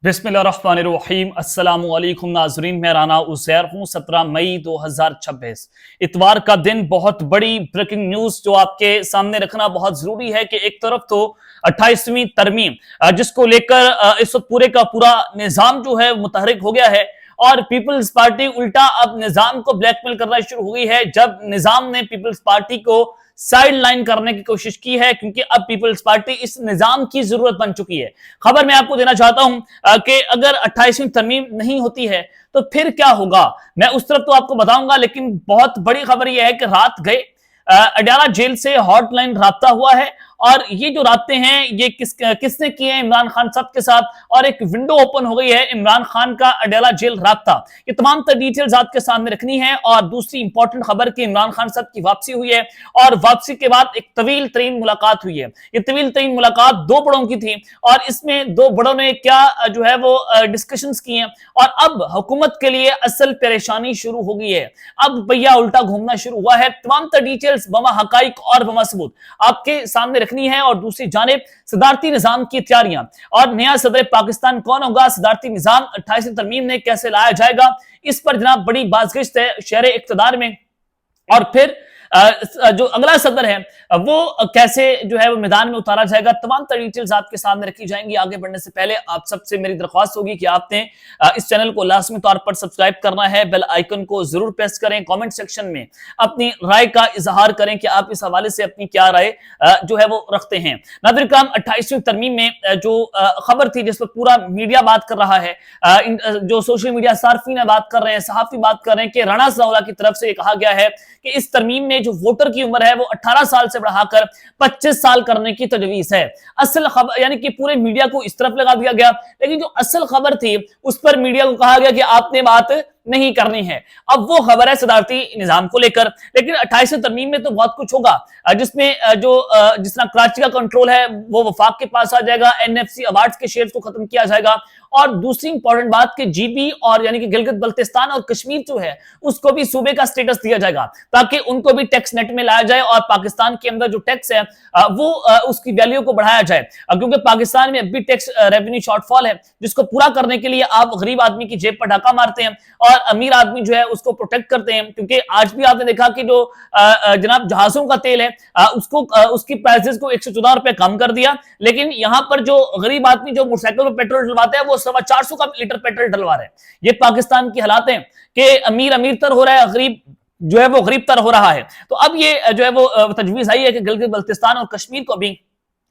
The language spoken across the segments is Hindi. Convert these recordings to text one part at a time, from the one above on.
बिस्मिल्लाहिर्रहमानिर्रहीम अस्सलाम वालेकुम नाज़रीन, मैं राना उज़ैर हूँ। 17 मई 2026 इतवार का दिन। बहुत बड़ी ब्रेकिंग न्यूज जो आपके सामने रखना बहुत जरूरी है कि एक तरफ तो 28वीं तरमीम जिसको लेकर इस वक्त पूरे का पूरा निजाम जो है मुतहरिक हो गया है और पीपल्स पार्टी उल्टा अब निजाम को ब्लैकमेल करना शुरू हो गई है। जब निजाम ने पीपल्स पार्टी को साइड लाइन करने की कोशिश की है, क्योंकि अब पीपल्स पार्टी इस निजाम की जरूरत बन चुकी है। खबर मैं आपको देना चाहता हूं कि अगर 28वीं तरमीम नहीं होती है तो फिर क्या होगा, मैं उस तरफ तो आपको बताऊंगा। लेकिन बहुत बड़ी खबर यह है कि रात गए अडयाला जेल से हॉटलाइन राब्ता हुआ है और ये जो राब्ते हैं ये किसने किए हैं इमरान खान साहब के साथ, और एक विंडो ओपन हो गई है इमरान खान का अडयाला जेल राब्ता। ये तमाम डिटेल्स आपके सामने रखनी है। और दूसरी इंपॉर्टेंट खबर कि इमरान खान साहब की वापसी हुई है और वापसी के बाद एक तवील तरीन मुलाकात हुई है। ये तवील तरीन मुलाकात दो बड़ों की थी और इसमें दो बड़ों ने क्या जो है वो डिस्कशंस किए हैं। और अब हुकूमत के लिए असल परेशानी शुरू हो गई है। अब भैया उल्टा घूमना शुरू हुआ है। तमाम डिटेल्स बमा हकाइक और बमा सबूत आपके सामने रखनी है। और दूसरी जानिब सदारती निजाम की तैयारियां और नया सदर पाकिस्तान कौन होगा, सदारती निजाम 28वीं तरमीम में कैसे लाया जाएगा, इस पर जनाब बड़ी बाज़गिश्त है शहर इक्तदार में। और फिर जो अगला सदर है वो कैसे जो है वो मैदान में उतारा जाएगा, तमाम डिटेल्स आपके सामने रखी जाएंगी। आगे बढ़ने से पहले आप सबसे मेरी दरख्वास्त होगी कि आपने इस चैनल को लाजमी तौर पर सब्सक्राइब करना है, बेल आइकन को जरूर प्रेस करें, कमेंट सेक्शन में अपनी राय का इजहार करें कि आप इस हवाले से अपनी क्या राय जो है वो रखते हैं। नाज़रीन किराम, 28वीं तरमीम में जो खबर थी जिस पर पूरा मीडिया बात कर रहा है, जो सोशल मीडिया सार्फिन बात कर रहे हैं, सहाफी बात कर रहे हैं कि राणा सौला की तरफ से कहा गया है कि इस तरमीम में जो वोटर की उम्र है वो 18 साल से बढ़ाकर 25 साल करने की तजवीज है। असल खबर यानी कि पूरे मीडिया को इस तरफ लगा दिया गया, लेकिन जो असल खबर थी उस पर मीडिया को कहा गया कि आपने बात नहीं करनी है। अब वो खबर है सदारती निजाम को लेकर। लेकिन 28वीं तरमीम में तो बहुत कुछ होगा, जिसमें जो जिस तरह कराची का कंट्रोल है वो वफाक के पास आ जाएगा, एनएफसी अवार्ड्स के शेयर्स को खत्म किया जाएगा। और दूसरी इंपॉर्टेंट बात कि जीबी और यानी कि गिलगित बल्तिस्तान और कश्मीर जो है उसको भी सूबे का स्टेटस दिया जाएगा ताकि उनको भी टैक्स नेट में लाया जाए और पाकिस्तान के अंदर जो टैक्स है वो उसकी वैल्यू को बढ़ाया जाए, क्योंकि पाकिस्तान में अब भी टैक्स रेवेन्यू शॉर्टफॉल है जिसको पूरा करने के लिए आप गरीब आदमी की जेब पर डाका मारते हैं और अमीर आदमी जो है उसको प्रोटेक्ट करते हैं। क्योंकि आज भी आपने देखा कि जो जनाब जहाजों का तेल है उसको उसकी प्राइसेस को 114 रुपए कम कर दिया, लेकिन यहां पर जो गरीब आदमी जो मोटरसाइकिल पर पेट्रोल डलवाते हैं वो 450 का लीटर पेट्रोल डलवा रहे हैं। ये पाकिस्तान की हालात है कि अमीर अमीर तर हो रहा है, गरीब जो है वो गरीब तर हो रहा है। तो अब ये जो है वो तजवीज आई है कि गिलगित बल्तिस्तान और कश्मीर को भी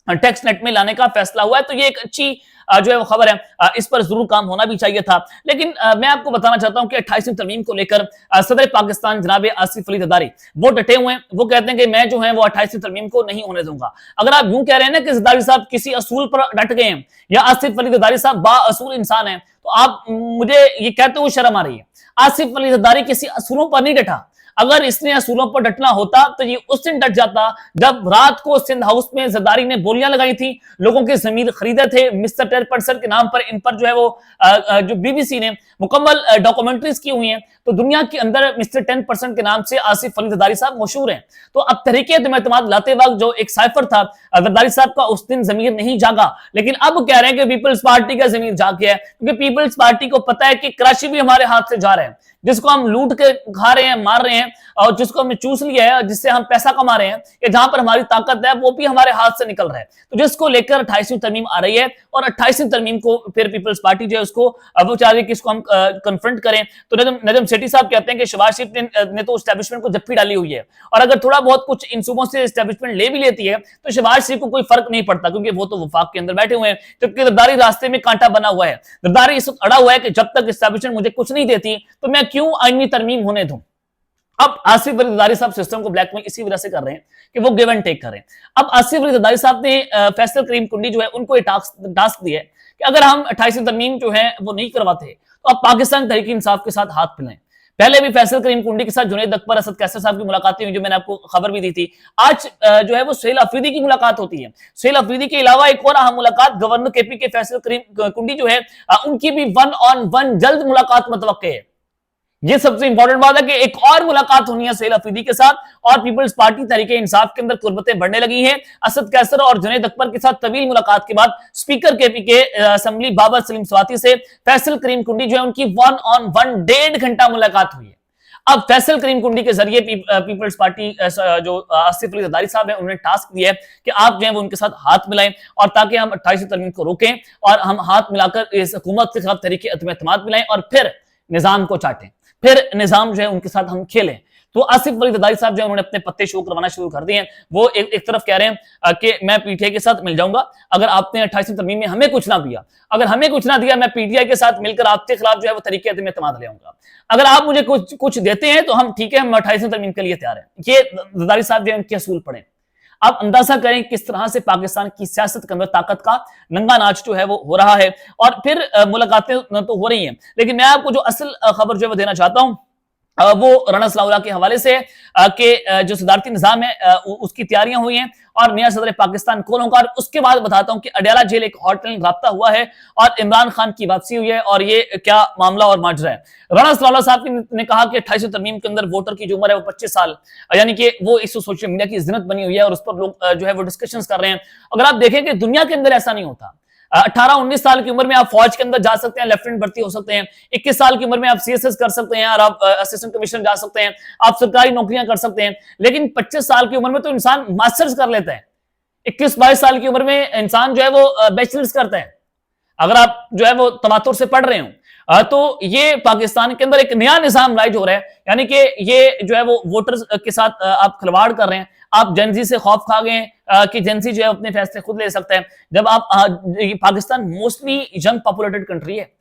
टैक्स नेट में लाने का फैसला हुआ है। तो ये एक अच्छी जो है वो खबर है, इस पर जरूर काम होना भी चाहिए था। लेकिन मैं आपको बताना चाहता हूं कि 28वीं तरमीम को लेकर सदर पाकिस्तान जनाब आसिफ अली जरदारी वो डटे हुए हैं। वो कहते हैं कि मैं जो है वो 28वीं तरमीम को नहीं होने दूंगा। अगर आप यूं कह रहे हैं ना कि जरदारी साहब किसी असूल पर डट गए हैं या आसिफ अली जरदारी साहब बाअसूल इंसान है, तो आप मुझे ये कहते हुए शर्म आ रही है। आसिफ अली जरदारी किसी असूलों पर नहीं डटा। अगर इसने असूलों पर डटना होता तो ये उस दिन डट जाता जब रात को सिंध हाउस में जरदारी ने बोलियां लगाई थी, लोगों के जमीन खरीदे थे मिस्टर 10% के नाम पर। इन पर जो है वो जो बीबीसी ने मुकम्मल डॉक्यूमेंट्रीज की हुई हैं, तो दुनिया के अंदर मिस्टर 10% के नाम से आसिफ अली जरदारी साहब मशहूर हैं। तो अब तहरीक एतमाद लाते वक्त जो एक साइफर था जरदारी साहब का, उस दिन जमीर नहीं जागा, लेकिन अब कह रहे हैं कि पीपल्स पार्टी का जमीर जाग गया है, क्योंकि पीपल्स पार्टी को पता है कि कराची भी हमारे हाथ से जा रहे हैं, जिसको हम लूट के खा रहे हैं, मार रहे हैं और जिसको हमने चूस लिया है, जिससे हम पैसा कमा रहे हैं, कि जहां पर हमारी ताकत है वो भी हमारे हाथ से निकल रहा है। तो जिसको लेकर 28वीं तरमीम आ रही है और 28वीं तरमीम को फिर पीपल्स पार्टी जो है उसको वो चाह रही है कि इसको हम कन्फ्रंट करें। तो नजम सेठी साहब कहते हैं कि शहबाज शरीफ ने तो एस्टेब्लिशमेंट को जप्फी डाली हुई है, और अगर थोड़ा बहुत कुछ इन सूबों से एस्टेब्लिशमेंट ले भी लेती है तो शहबाज शरीफ को कोई फर्क नहीं पड़ता, क्योंकि वो तो वफाक के अंदर बैठे हुए हैं। जबकि जरदारी रास्ते में कांटा बना हुआ है। जरदारी इस वक्त अड़ा हुआ है कि जब तक एस्टेब्लिशमेंट मुझे कुछ नहीं देती तो मैं क्यों आईनी तरमीम होने दूं। अब आसिफ अली जरदारी साहब सिस्टम को ब्लैकमेल इसी वजह से कर रहे हैं कि वो गिव एंड टेक करें। अब आसिफ अली जरदारी साहब ने फैसल करीम कुंडी जो है उनको ये टास्क दिया है कि अगर हम 28वीं तरमीम जो है वो नहीं करवाते तो अब पाकिस्तान तहरीक इंसाफ के साथ हाथ मिलाएं। पहले भी फैसल करीम कुंडी के साथ जुनैद अकबर, असद कैसर साहब की मुलाकातें हुई, जो मैंने आपको खबर भी दी थी। आज जो है वो सुहेल अफरीदी की मुलाकात होती है। सुहेल अफरीदी के अलावा एक और अहम मुलाकात गवर्नर केपी के फैसल करीम कुंडी जो है उनकी भी 1-on-1 जल्द मुलाकात मुतवक्के है। ये सबसे इंपॉर्टेंट बात है कि एक और मुलाकात होनी है सुहेल अफरीदी के साथ और पीपल्स पार्टी तहरीक इंसाफ के अंदर कुर्बतें बढ़ने लगी हैं। असद कैसर और जुनैद अकबर के साथ तवील मुलाकात के बाद स्पीकर केपी के असेंबली बाबर सलीम स्वाति से फैसल करीम कुंडी जो है उनकी 1-on-1 1.5 घंटा मुलाकात हुई है। अब फैसल करीम कुंडी के जरिए पीपल्स पार्टी जो आसिफ अली जरदारी साहब हैं उन्होंने टास्क दिया है कि आप जो है वो उनके साथ हाथ मिलाएं और ताकि हम 28वीं तरमीम को रोकें और हम हाथ मिलाकर इस हुकूमत के खिलाफ तरीके एतमाद मिलाएं और फिर निजाम को चाटें, फिर निजाम जो है उनके साथ हम खेलें। तो आसिफ अली जरदारी साहब जो उन्होंने अपने पत्ते शो करवाना शुरू कर दिए हैं। वो एक तरफ कह रहे हैं कि मैं पीटीआई के साथ मिल जाऊंगा अगर आपने 28वीं तरमीम में हमें कुछ ना दिया, अगर हमें कुछ ना दिया मैं पीटीआई के साथ मिलकर आपके खिलाफ जो है वो तरीके एतमाद ले आऊंगा, अगर आप मुझे कुछ देते हैं तो हम ठीक है, हम 28वीं तरमीम के लिए तैयार हैं। ये जरदारी साहब जो है उनके असूल पढ़े। आप अंदाजा करें किस तरह से पाकिस्तान की सियासत के अंदर ताकत का नंगा नाच जो है वो हो रहा है और फिर मुलाकातें तो हो रही हैं। लेकिन मैं आपको जो असल खबर जो है वो देना चाहता हूं वो राणा सलाउल्लाह के हवाले से कि जो सदारती निजाम है उसकी तैयारियां हुई हैं और नया सदर पाकिस्तान कौन होगा। उसके बाद बताता हूं कि अडयाला जेल एक हॉटलाइन राब्ता हुआ है और इमरान खान की वापसी हुई है और ये क्या मामला और माजरा है। राणा सलाउल्लाह साहब ने कहा कि 28वीं तरमीम के अंदर वोटर की जो उम्र है वो 25 साल, यानी कि वो इस सोशल मीडिया की जिन्नत बनी हुई है और उस पर लोग जो है वो डिस्कशन कर रहे हैं। अगर आप देखें कि दुनिया के अंदर ऐसा नहीं होता। 18-19 साल की उम्र में आप फौज के अंदर जा सकते हैं, लेफ्टिनेंट भर्ती हो सकते हैं। 21 साल की उम्र में आप सीएसएस कर सकते हैं और आप असिस्टेंट कमिश्नर जा सकते हैं, आप सरकारी नौकरियां कर सकते हैं। लेकिन 25 साल की उम्र में तो इंसान मास्टर्स कर लेता है। 21-22 साल की उम्र में इंसान जो है वो बैचलर्स करता है। अगर आप जो है वो तवातुर से पढ़ रहे हो तो ये पाकिस्तान के अंदर एक नया निजाम राइज हो रहा है, यानी कि ये जो है वो वोटर्स के साथ आप खिलवाड़ कर रहे हैं। आप जेंजी से खौफ खा गए कि जेंजी जो है अपने फैसले खुद ले सकता है। जब आप Pakistan mostly young populated country है,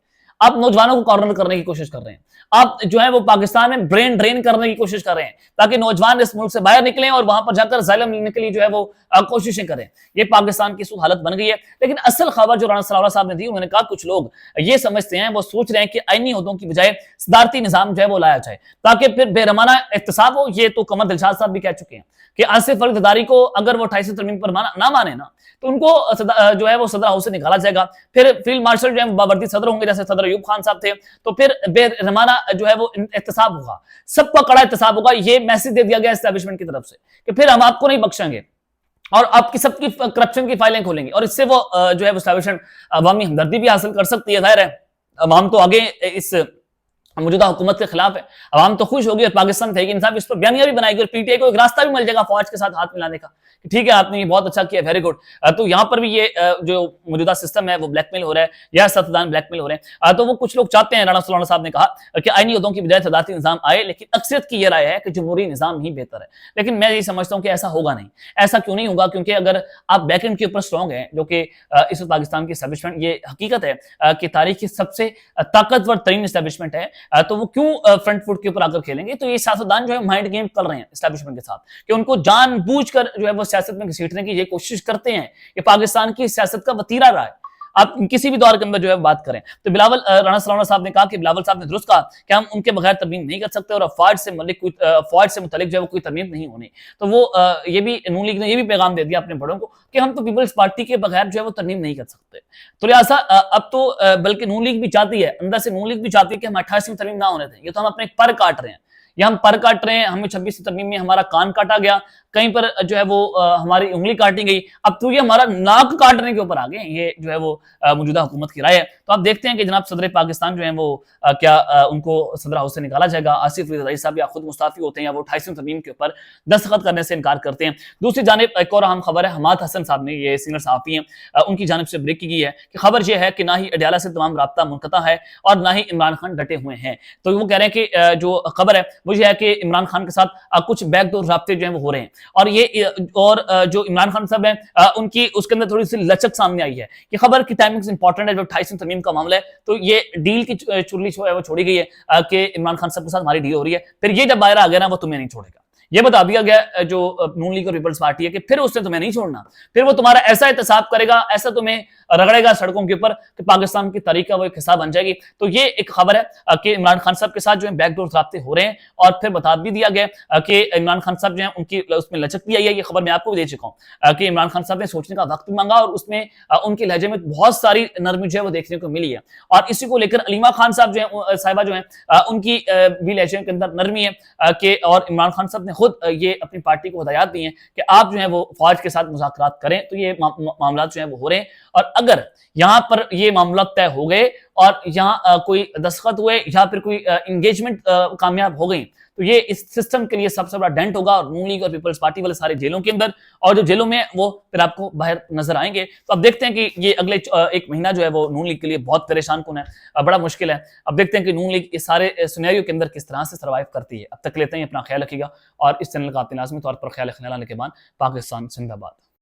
आप नौजवानों को कॉर्नर करने की कोशिश कर रहे हैं, आप जो है वो पाकिस्तान में ब्रेन ड्रेन करने की कोशिश कर रहे हैं ताकि नौजवान इस मुल्क से बाहर निकलें और वहां पर जाकर जालिम लेने के लिए जो है वो कोशिशें करें। ये पाकिस्तान की हालत बन गई है। लेकिन असल खबर जो राणा सलाउल्लाह साहब ने दी, उन्होंने कहा कुछ लोग ये समझते हैं, वो सोच रहे हैं कि आईनी ओहदों की बजाय सदारती निजाम जो है वो लाया जाए ताकि फिर बेरहमाना एहतसाब हो। ये तो कमर दिलशाद साहब भी कह चुके हैं कि आसिफ अली जरदारी को अगर वो 28वीं तरमीम पर ना माने ना तो उनको जो है वो सदर हाउस से निकाला जाएगा। फिर फील्ड मार्शल जो है बावर्दी सदर होंगे, जैसे सदर अयूब खान साहब थे, तो फिर बेरहमाना जो है वो एहतसाब होगा, सबका कड़ा एहतसाब होगा। ये मैसेज दे दिया गया एस्टैब्लिशमेंट की तरफ से कि फिर हम आपको नहीं बख्शेंगे और आपकी सबकी करप्शन की फाइलें खोलेंगे और इससे वो जो है वो एस्टैब्लिशमेंट अवामी हमदर्दी भी हासिल कर सकती है। जाहिर है अवाम तो आगे इस मौजूदा हुकूमत के खिलाफ है, अवाम तो खुश होगी और पाकिस्तान तहरीक इंसाफ इस पर बयानियां भी बनाएगी और पीटीआई को एक रास्ता भी मिल जाएगा फौज के साथ हाथ मिलाने का। ठीक है, आपने ये बहुत अच्छा किया, वेरी गुड। तो यहाँ पर भी ये जो मौजूदा सिस्टम है वो ब्लैकमेल हो रहा है या सियासतदान ब्लैकमेल हो रहे हैं। तो वो कुछ लोग चाहते हैं, राणा सलाउल्लाह साहब ने कहा कि आईनी ओहदों की बजाय सदारती निजाम आए, लेकिन अक्सरियत की यह राय है कि जमहूरी निजाम ही बेहतर है। लेकिन मैं ये समझता हूँ कि ऐसा होगा नहीं। ऐसा क्यों नहीं होगा? क्योंकि अगर आप बैकएंड के ऊपर स्ट्रॉन्ग है, जो कि इस पाकिस्तान की एस्टैब्लिशमेंट, ये हकीकत है कि तारीख की सबसे ताकतवर तरीन एस्टैब्लिशमेंट है, तो वो क्यों फ्रंट फुट के ऊपर आकर खेलेंगे? तो ये सियासतदान जो है माइंड गेम कर रहे हैं एस्टैब्लिशमेंट के साथ कि उनको जानबूझकर जो है वो सियासत में घसीटने की ये कोशिश करते हैं। ये पाकिस्तान की सियासत का वतीरा रहा है। आप किसी भी दौर के अंदर जो है बात करें तो बिलावल राणा सलाउल्लाह साहब ने कहा कि बिलावल साहब ने दुरुस्त कहा कि हम उनके बगैर तरमीम नहीं कर सकते और फौज से मुतल्लिक जो है वो कोई तरमीम नहीं होनी। तो वो ये भी नून लीग ने ये भी पैगाम दे दिया अपने बड़ों को कि हम तो पीपल्स पार्टी के बगैर जो है वो तरमीम नहीं कर सकते। तो लिहाजा अब तो बल्कि नून लीग भी चाहती है, अंदर से नून लीग भी चाहती है कि हम 28वीं तरमीम ना होने दें। ये तो हम अपने पर काट रहे हैं, या हम पर काट रहे हैं। हमें 26वीं तरमीम में हमारा कान काटा गया, कहीं पर जो है वो हमारी उंगली काटी गई, अब तो ये हमारा नाक काटने के ऊपर आ गए। ये जो है वो मौजूदा हुकूमत की राय है। तो आप देखते हैं कि जनाब सदर पाकिस्तान जो है वो क्या उनको सदर हाउस से निकाला जाएगा? आसिफ अली जरदारी साहब या खुद मुस्ताफी होते हैं या वो 28वीं तरमीम के ऊपर दस्तखत करने से इनकार करते हैं। दूसरी जानिब एक और अहम खबर है, हमाद हसन साहब ने, ये सीनियर सहाफी हैं, उनकी जानिब से ब्रेक की गई है कि खबर यह है कि ना ही अडयाला से तमाम राब्ता मुनक़ता है और ना ही इमरान खान डटे हुए हैं। तो वो कह रहे हैं कि जो खबर है वो ये है कि इमरान खान के साथ कुछ बैकडोर राब्ते जो है वो हो रहे हैं और जो इमरान खान साहब हैं उनकी उसके अंदर थोड़ी सी लचक सामने आई है। ये खबर की टाइमिंग इंपॉर्टेंट है, जो 28वीं तरमीम का मामला है, तो ये डील की चुरली वो छोड़ी गई है कि इमरान खान साहब के साथ हमारी डील हो रही है, फिर ये जब बाहर आ गया ना वो तुम्हें नहीं छोड़ेगा। ये बता दिया गया जो नून लीग और पीपल्स पार्टी है कि फिर उसने तुम्हें नहीं छोड़ना, फिर वो तुम्हारा ऐसा एहतसाब करेगा, ऐसा तुम्हें रगड़ेगा सड़कों के ऊपर कि पाकिस्तान की तारीख का वो एक हिस्सा बन जाएगी। तो ये एक खबर है कि इमरान खान साहब के साथ जो है बैकडोर राब्ते हो रहे हैं, और फिर बता भी दिया गया कि इमरान खान साहब जो है उनकी उसमें लचक भी आई है। ये खबर मैं आपको भी दे चुका हूं कि इमरान खान साहब ने सोचने का वक्त भी मांगा, और उसमें उनके लहजे में बहुत सारी नरमी जो है वो देखने को मिली है। और इसी को लेकर अलीमा खान साहब जो है साहिबा जो है उनकी भी लहजे के अंदर नरमी है कि, और इमरान खान साहब ने खुद ये अपनी पार्टी को हिदायत दी है कि आप जो है वो फौज के साथ मुज़ाकरात करें। तो ये मामला जो है वो हो रहे हैं, और अगर यहां पर ये मामला तय हो गए और यहाँ कोई दस्तखत हुए या फिर कोई इंगेजमेंट कामयाब हो गई, तो ये इस सिस्टम के लिए सबसे बड़ा डेंट होगा, और नून लीग और पीपल्स पार्टी वाले सारे जेलों के अंदर, और जो जेलों में वो फिर आपको बाहर नजर आएंगे। तो अब देखते हैं कि ये अगले एक महीना जो है वो नून लीग के लिए बहुत परेशान कुन है, बड़ा मुश्किल है। अब देखते हैं कि नून लीग इस सारे सिनेरियो के अंदर किस तरह से सर्वाइव करती है। अब तक लेते हैं, अपना ख्याल रखिएगा, और इस चैनल का आपने लाजमी तौर पर ख्याल रखने के बाद पाकिस्तान जिंदाबाद।